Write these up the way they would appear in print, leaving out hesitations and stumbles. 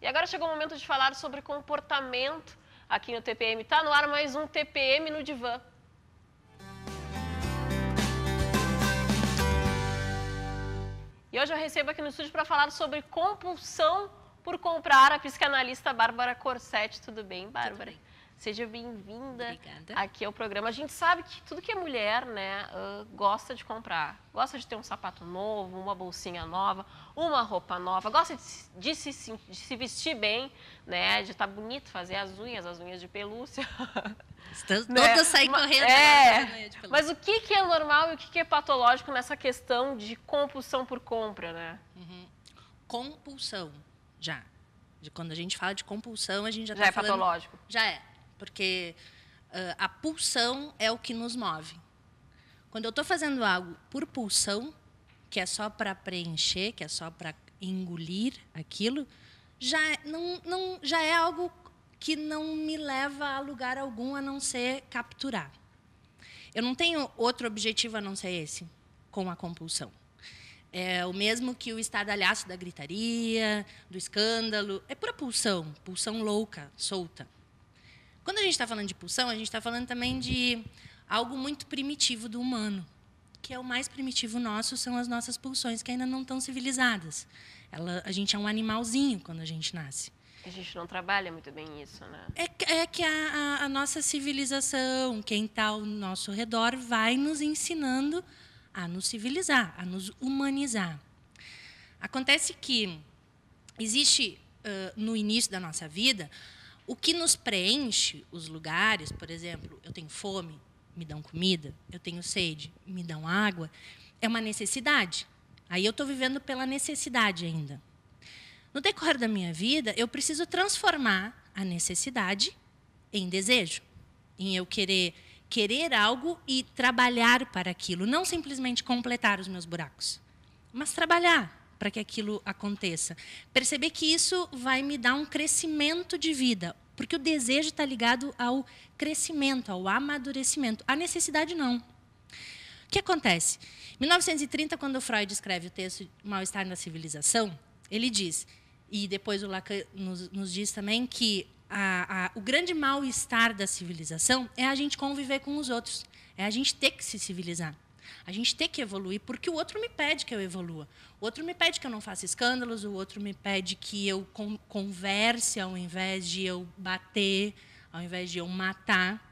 agora chegou o momento de falar sobre comportamento aqui no TPM. Tá no ar mais um TPM no Divã. E hoje eu recebo aqui no estúdio para falar sobre compulsão por comprar a psicanalista Bárbara Corsetti. Tudo bem, Bárbara? Tudo bem. Seja bem-vinda aqui ao programa. A gente sabe que tudo que é mulher, né, gosta de comprar. Gosta de ter um sapato novo, uma bolsinha nova, uma roupa nova. Gosta de se vestir bem, né, de estar bonito, fazer as unhas de pelúcia. Todas saem correndo. Mas o que é normal e o que é patológico nessa questão de compulsão por compra, né? Compulsão, já. Quando a gente fala de compulsão, a gente já está falando... Já é patológico? Já é. Porque a pulsão é o que nos move. Quando eu estou fazendo algo por pulsão, que é só para preencher, que é só para engolir aquilo, já é algo que não me leva a lugar algum a não ser capturar. Eu não tenho outro objetivo a não ser esse com a compulsão. É o mesmo que o estardalhaço da gritaria, do escândalo. É pura pulsão, pulsão louca, solta. Quando a gente está falando de pulsão, a gente está falando também de algo muito primitivo do humano, que é o mais primitivo nosso, são as nossas pulsões, que ainda não estão civilizadas. A gente é um animalzinho quando a gente nasce. A gente não trabalha muito bem isso, né? É que a nossa civilização, quem está ao nosso redor, vai nos ensinando a nos civilizar, a nos humanizar. Acontece que existe, no início da nossa vida, o que nos preenche os lugares, por exemplo, eu tenho fome, me dão comida, eu tenho sede, me dão água, é uma necessidade. Aí eu estou vivendo pela necessidade ainda. No decorrer da minha vida, eu preciso transformar a necessidade em desejo, em eu querer algo e trabalhar para aquilo, não simplesmente completar os meus buracos, mas trabalhar para que aquilo aconteça. Perceber que isso vai me dar um crescimento de vida, porque o desejo está ligado ao crescimento, ao amadurecimento. A necessidade não. O que acontece? Em 1930, quando Freud escreve o texto Mal-Estar na Civilização, ele diz, e depois o Lacan nos diz também, que o grande mal-estar da civilização é a gente conviver com os outros, é a gente ter que se civilizar. A gente tem que evoluir, porque o outro me pede que eu evolua. O outro me pede que eu não faça escândalos, o outro me pede que eu converse ao invés de eu bater, ao invés de eu matar.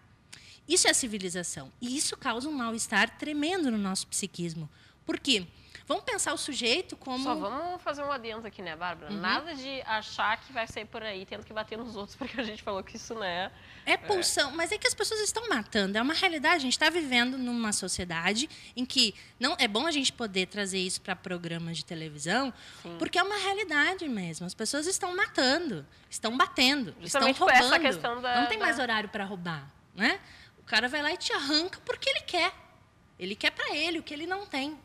Isso é a civilização. E isso causa um mal-estar tremendo no nosso psiquismo. Por quê? Vamos pensar o sujeito como... Só vamos fazer um adendo aqui, né, Bárbara? Nada de achar que vai sair por aí tendo que bater nos outros, porque a gente falou que isso não é... É pulsão, mas é que as pessoas estão matando. É uma realidade. A gente está vivendo numa sociedade em que não é bom a gente poder trazer isso para programas de televisão, sim, porque é uma realidade mesmo. As pessoas estão matando, estão batendo, justamente estão roubando. Essa questão não tem mais horário para roubar, né? O cara vai lá e te arranca porque ele quer. Ele quer para ele o que ele não tem.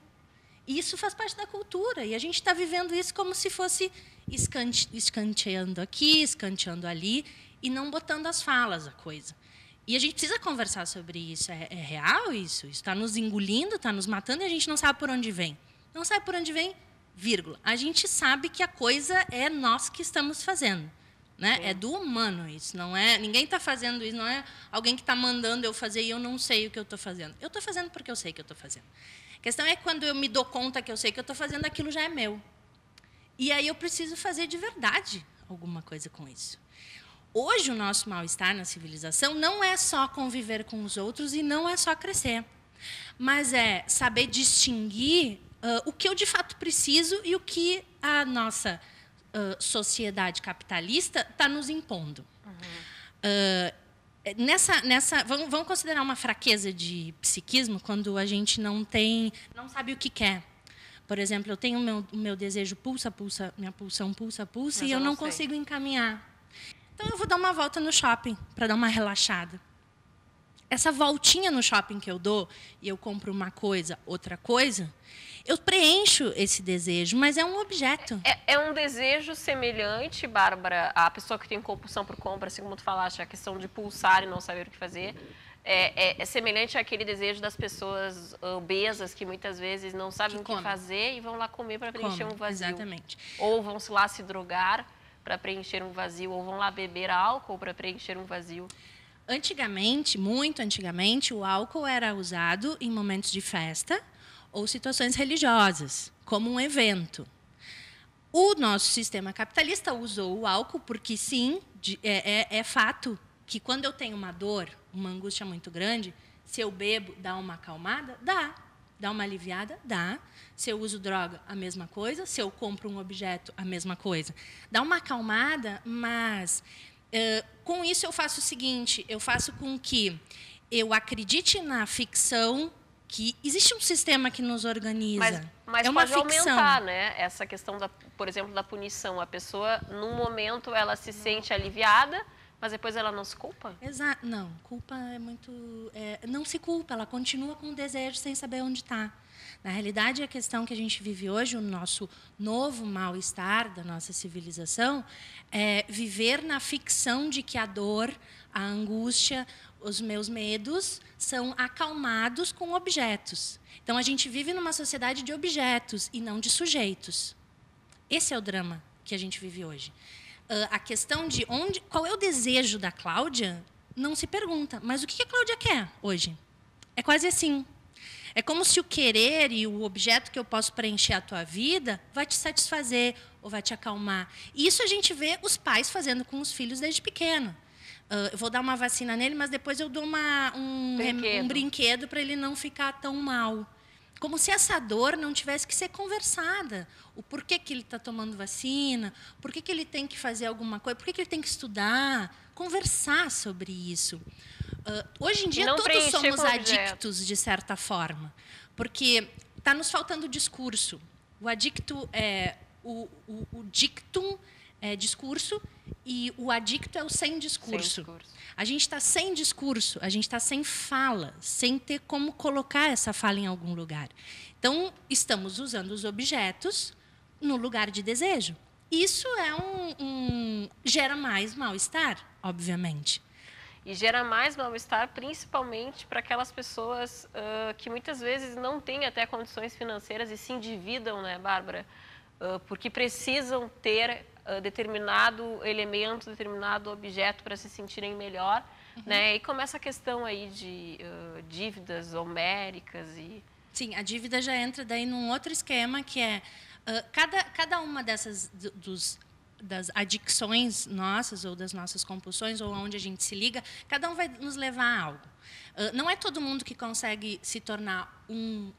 E isso faz parte da cultura. E a gente está vivendo isso como se fosse escanteando aqui, escanteando ali, e não botando as falas a coisa. E a gente precisa conversar sobre isso. É real isso? Isso está nos engolindo, está nos matando, e a gente não sabe por onde vem. Não sabe por onde vem, vírgula. A gente sabe que a coisa é nós que estamos fazendo. Né? É do humano isso. Não é, ninguém está fazendo isso, não é alguém que está mandando eu fazer e eu não sei o que eu estou fazendo. Eu estou fazendo porque eu sei que eu estou fazendo. A questão é que quando eu me dou conta que eu sei que eu estou fazendo, aquilo já é meu. E aí eu preciso fazer de verdade alguma coisa com isso. Hoje, o nosso mal-estar na civilização não é só conviver com os outros e não é só crescer, mas é saber distinguir o que eu, de fato, preciso e o que a nossa sociedade capitalista está nos impondo. Vamos considerar uma fraqueza de psiquismo quando a gente não sabe o que quer. Por exemplo, eu tenho o meu desejo pulsa, minha pulsão pulsa, e eu não consigo encaminhar. Então, eu vou dar uma volta no shopping para dar uma relaxada. Essa voltinha no shopping que eu dou, e eu compro uma coisa, outra coisa, eu preencho esse desejo, mas é um objeto. É um desejo semelhante, Bárbara, à pessoa que tem compulsão por compra, assim como tu falaste, a questão de pulsar e não saber o que fazer. É semelhante àquele desejo das pessoas obesas que muitas vezes não sabem o que fazer e vão lá comer para preencher um vazio. Exatamente. Ou vão lá se drogar para preencher um vazio, ou vão lá beber álcool para preencher um vazio? Antigamente, muito antigamente, o álcool era usado em momentos de festa ou situações religiosas, como um evento. O nosso sistema capitalista usou o álcool porque, sim, é fato que quando eu tenho uma dor, uma angústia muito grande, se eu bebo, dá uma acalmada? Dá. Dá uma aliviada? Dá. Se eu uso droga, a mesma coisa. Se eu compro um objeto, a mesma coisa. Dá uma acalmada, mas com isso eu faço o seguinte, eu faço com que eu acredite na ficção, que existe um sistema que nos organiza. Mas é uma pode ficção. aumentar, né? Essa questão, por exemplo, da punição. A pessoa, num momento, ela se sente aliviada, mas depois ela não se culpa? Exato. Não, culpa é muito... não se culpa, ela continua com o desejo sem saber onde está. Na realidade, a questão que a gente vive hoje, o nosso novo mal-estar da nossa civilização, é viver na ficção de que a dor, a angústia, os meus medos são acalmados com objetos. Então, a gente vive numa sociedade de objetos e não de sujeitos. Esse é o drama que a gente vive hoje. A questão de qual é o desejo da Cláudia não se pergunta. Mas o que a Cláudia quer hoje? É quase assim. É como se o querer e o objeto que eu posso preencher a tua vida vai te satisfazer ou vai te acalmar. E isso a gente vê os pais fazendo com os filhos desde pequeno. Eu vou dar uma vacina nele, mas depois eu dou um brinquedo para ele não ficar tão mal. Como se essa dor não tivesse que ser conversada. O porquê que ele está tomando vacina, por que ele tem que fazer alguma coisa, por que ele tem que estudar, conversar sobre isso. Hoje em dia, todos somos adictos, de certa forma, porque está nos faltando discurso. O adicto é o dictum é discurso e o adicto é o sem discurso. A gente está sem discurso, a gente está sem fala, sem ter como colocar essa fala em algum lugar. Então, estamos usando os objetos no lugar de desejo. Isso gera mais mal-estar, obviamente. E gera mais mal-estar, principalmente para aquelas pessoas que muitas vezes não têm até condições financeiras e se endividam, né, Bárbara? Porque precisam ter determinado elemento, determinado objeto para se sentirem melhor, né? E começa a questão aí de dívidas homéricas e... Sim, a dívida já entra daí num outro esquema que é cada uma das adicções nossas ou das nossas compulsões ou onde a gente se liga, cada um vai nos levar a algo. Não é todo mundo que consegue se tornar um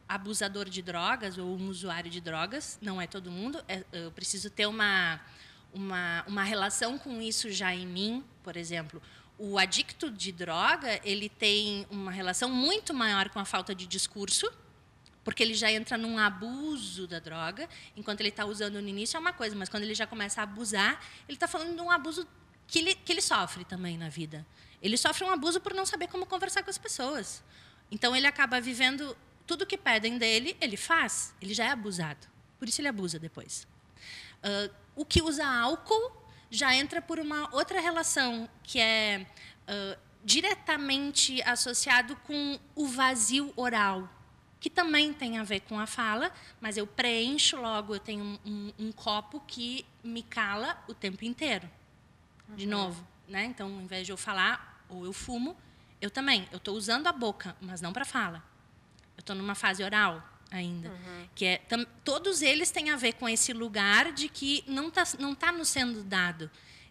abusador de drogas ou um usuário de drogas, não é todo mundo. Eu preciso ter uma relação com isso já em mim, por exemplo. O adicto de droga, ele tem uma relação muito maior com a falta de discurso, porque ele já entra num abuso da droga, enquanto ele está usando no início é uma coisa, mas quando ele já começa a abusar, ele está falando de um abuso que ele sofre também na vida. Ele sofre um abuso por não saber como conversar com as pessoas. Então, ele acaba vivendo tudo que pedem dele, ele faz, ele já é abusado. Por isso, ele abusa depois. O que usa álcool já entra por uma outra relação, que é diretamente associado com o vazio oral, que também tem a ver com a fala, mas eu preencho logo, eu tenho um copo que me cala o tempo inteiro. De novo, né? Então, ao invés de eu falar, ou eu fumo, eu estou usando a boca, mas não para fala. Eu estou numa fase oral ainda, que é todos eles têm a ver com esse lugar de que não tá nos sendo dado,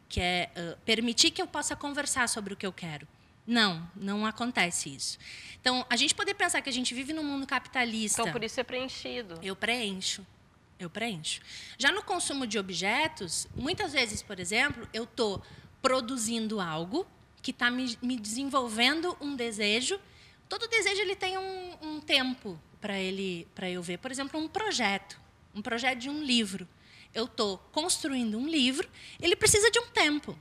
que é permitir que eu possa conversar sobre o que eu quero. Não acontece isso. Então, a gente poder pensar que a gente vive num mundo capitalista... Então, por isso é preenchido. Eu preencho. Já no consumo de objetos, muitas vezes, por exemplo, eu estou produzindo algo que está me desenvolvendo um desejo. Todo desejo ele tem um tempo para eu ver. Por exemplo, um projeto de um livro. Eu estou construindo um livro, ele precisa de um tempo.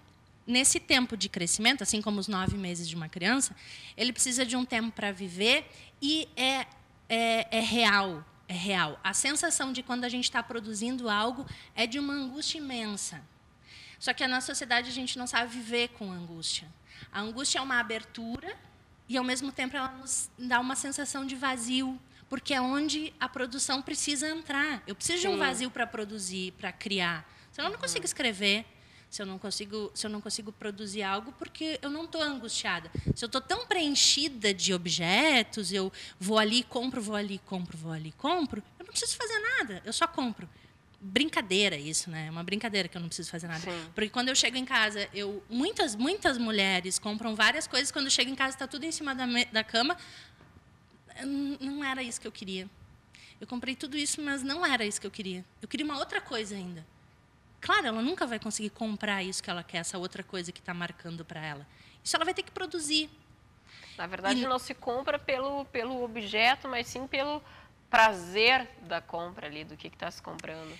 Nesse tempo de crescimento, assim como os 9 meses de uma criança, ele precisa de um tempo para viver e é real. É real. A sensação de quando a gente está produzindo algo é de uma angústia imensa. Só que na sociedade a gente não sabe viver com angústia. A angústia é uma abertura e, ao mesmo tempo, ela nos dá uma sensação de vazio, porque é onde a produção precisa entrar. Eu preciso de um vazio para produzir, para criar. Senão eu não consigo escrever, se eu não consigo produzir algo, porque eu não estou angustiada. Se eu estou tão preenchida de objetos, eu vou ali, compro, vou ali, compro, vou ali, compro, eu não preciso fazer nada, eu só compro. Brincadeira isso, né? É uma brincadeira que eu não preciso fazer nada. Sim. Porque quando eu chego em casa, muitas mulheres compram várias coisas, quando eu chego em casa está tudo em cima da cama. Não era isso que eu queria. Eu comprei tudo isso, mas não era isso que eu queria. Eu queria uma outra coisa ainda. Claro, ela nunca vai conseguir comprar isso que ela quer, essa outra coisa que está marcando para ela. Isso ela vai ter que produzir. Na verdade, não se compra pelo objeto, mas sim pelo prazer da compra ali, do que está se comprando.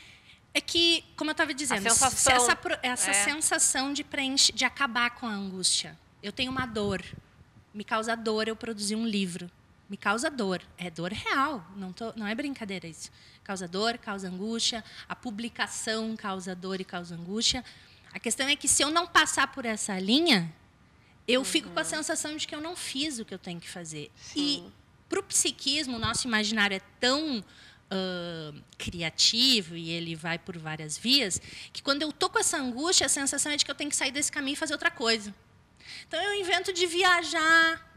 É que, como eu estava dizendo, essa sensação de acabar com a angústia. Eu tenho uma dor, me causa dor eu produzir um livro. Me causa dor, é dor real, não é brincadeira isso. Causa dor, causa angústia, a publicação causa dor e causa angústia. A questão é que se eu não passar por essa linha, eu fico com a sensação de que eu não fiz o que eu tenho que fazer. Sim. E para o psiquismo, o nosso imaginário é tão criativo e ele vai por várias vias, que quando eu estou com essa angústia, a sensação é de que eu tenho que sair desse caminho e fazer outra coisa. Então, eu invento de viajar,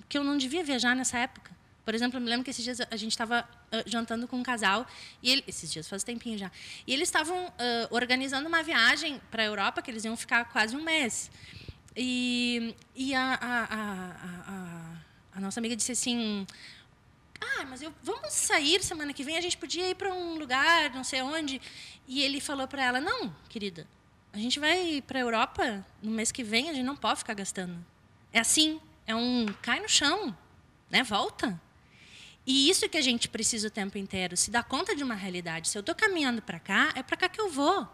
que eu não devia viajar nessa época. Por exemplo, eu me lembro que esses dias a gente estava jantando com um casal, e esses dias faz tempinho já, e eles estavam organizando uma viagem para a Europa, que eles iam ficar quase um mês. E a nossa amiga disse assim, mas vamos sair semana que vem, a gente podia ir para um lugar, não sei onde. E ele falou para ela, não, querida, a gente vai para a Europa no mês que vem, a gente não pode ficar gastando. É assim, cai no chão, né? Volta. E isso que a gente precisa o tempo inteiro, se dar conta de uma realidade. Se eu estou caminhando para cá, é para cá que eu vou.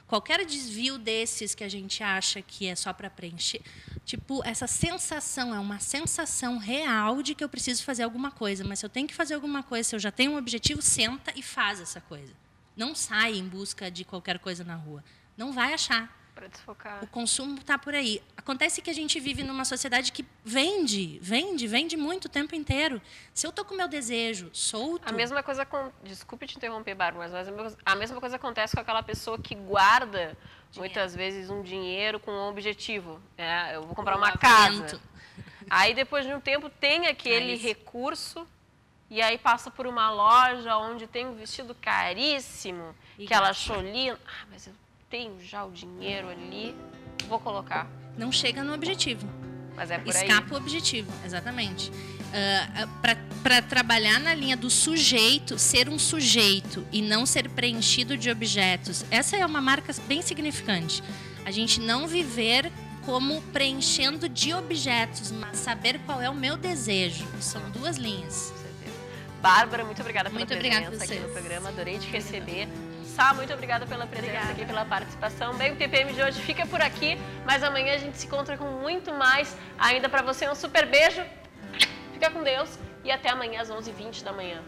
Qualquer desvio desses que a gente acha que é só para preencher, tipo, essa sensação é uma sensação real de que eu preciso fazer alguma coisa. Mas se eu tenho que fazer alguma coisa, se eu já tenho um objetivo, senta e faz essa coisa. Não sai em busca de qualquer coisa na rua. Não vai achar. Para desfocar. O consumo está por aí. Acontece que a gente vive numa sociedade que vende muito o tempo inteiro. Se eu estou com o meu desejo solto... A mesma coisa... Desculpe te interromper, Bárbara, mas a mesma coisa acontece com aquela pessoa que guarda, muitas vezes, um dinheiro com um objetivo. Eu vou comprar uma casa. Aí, depois de um tempo, tem aquele recurso e aí passa por uma loja onde tem um vestido caríssimo, que ela achou lindo. Mas eu tenho já o dinheiro ali, vou colocar. Não chega no objetivo. Mas é por aí. Escapa o objetivo, exatamente. Para trabalhar na linha do sujeito, ser um sujeito e não ser preenchido de objetos, essa é uma marca bem significante. A gente não viver como preenchendo de objetos, mas saber qual é o meu desejo. São duas linhas. Com certeza. Bárbara, muito obrigada pela presença aqui no programa. Adorei te receber. Sá, muito obrigada pela presença aqui, pela participação. Bem, o TPM de hoje fica por aqui, mas amanhã a gente se encontra com muito mais ainda para você. Um super beijo, fica com Deus e até amanhã às 11h20 da manhã.